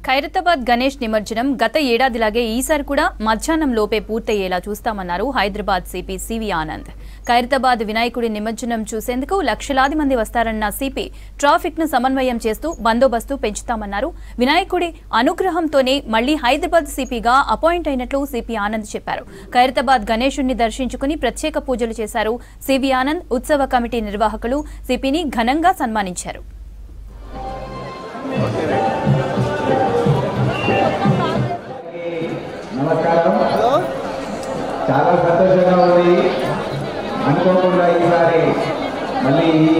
ఖైరతాబాద్ గణేష్ నిమజ్జనం గత ఏడాదిలాగే ఈసారి కూడా మధ్యాహ్నం లోపే పూర్తయ్యేలా చూస్తామన్నారు హైదరాబాద్ సిపి సివి ఆనంద్. ఖైరతాబాద్ వినాయకుడి నిమజ్జనం చూసేందుకు లక్షలాది మంది వస్తారన్న సిపి ట్రాఫిక్ ను సమన్వయం చేస్తూ బందోబస్తు పెంచుతామన్నారు. వినాయకుడి అనుగ్రహంతోనే మళ్లీ హైదరాబాద్ సిపిగా అపాయింట్ అయినట్లు సిపి ఆనంద్ చెప్పారు. ఖైరతాబాద్ గణేశుడిని దర్శించుకుని ప్రత్యేక పూజలు చేశారు. సివి ఆనంద్ ఉత్సవ కమిటీ నిర్వాహకులు సిపిని ఘనంగా సన్మానించారు. నమస్కారం. చాలా సంతోషంగా ఉంది. అనుకోకుండా ఈసారి మళ్ళీ ఈ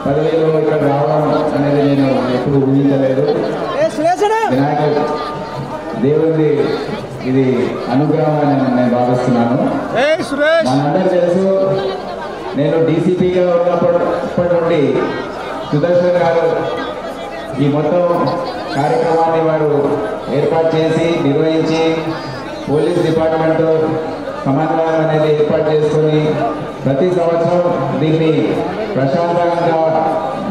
10,000 ఇక్కడ రావడం అనేది నేను ఎప్పుడు ఊహించలేదు. వినాయక దేవుడి ఇది అనుగ్రహం అని నేను భావిస్తున్నాను. మనందరూ తెలుసు, నేను డీసీపీగా ఉన్నప్పటి నుండి సుదర్శన్ గారు ఈ మొత్తం కార్యక్రమాన్ని వారు ఏర్పాటు చేసి నిర్వహించి పోలీస్ డిపార్ట్మెంట్ సమన్వయం అనేది ఏర్పాటు చేసుకొని ప్రతి సంవత్సరం దీన్ని ప్రశాంతంగా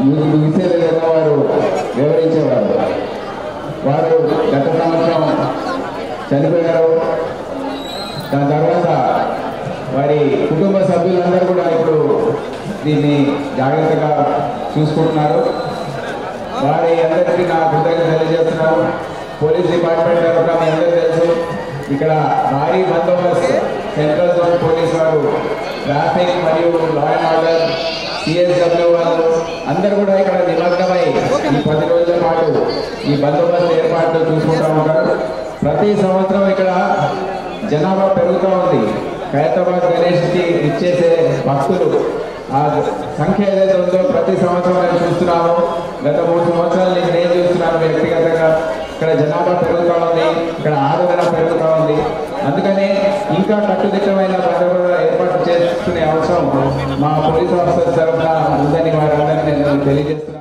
ముగిసే విధంగా వారు వివరించేవారు. వారు గత సంవత్సరం చనిపోయారు. దాని తర్వాత వారి కుటుంబ సభ్యులందరూ కూడా ఇప్పుడు దీన్ని జాగ్రత్తగా చూసుకుంటున్నారు. వారి అందరికీ నా కృతజ్ఞతలు తెలియజేస్తున్నాను. పోలీస్ డిపార్ట్మెంట్ తరఫున మీ అందరూ తెలుసు, ఇక్కడ భారీ బందోబస్తు సెంట్రల్ జోన్ పోలీస్ వారు, ట్రాఫిక్ మరియు లా అండ్ ఆర్డర్, సిఎస్డబ్ల్యూ వాళ్ళు అందరూ కూడా ఇక్కడ నిమగ్నమై ఈ 10 రోజుల పాటు ఈ బందోబస్తు ఏర్పాట్లు చూసుకుంటూ ఉంటారు. ప్రతి సంవత్సరం ఇక్కడ జనాభా పెరుగుతూ ఉంది. ఖైరతాబాద్ గణేష్కి ఇచ్చేసే భక్తులు ఆ సంఖ్య ఏదైతే ఉందో ప్రతి సంవత్సరం నేను చూస్తున్నాము. గత 3 సంవత్సరాల నుంచి నేను చూస్తున్నాను వ్యక్తిగతంగా. ఇక్కడ జనాభా పెరుగుతూ ఉంది, ఇక్కడ ఆదరణ పెరుగుతూ ఉంది. అందుకని ఇంకా కట్టుదిట్టమైన భద్రత ఏర్పాటు చేసుకునే అవసరం మా పోలీస్ ఆఫీసర్స్ తరఫున ఉందని వారందరినీ నేను తెలియజేస్తున్నాను.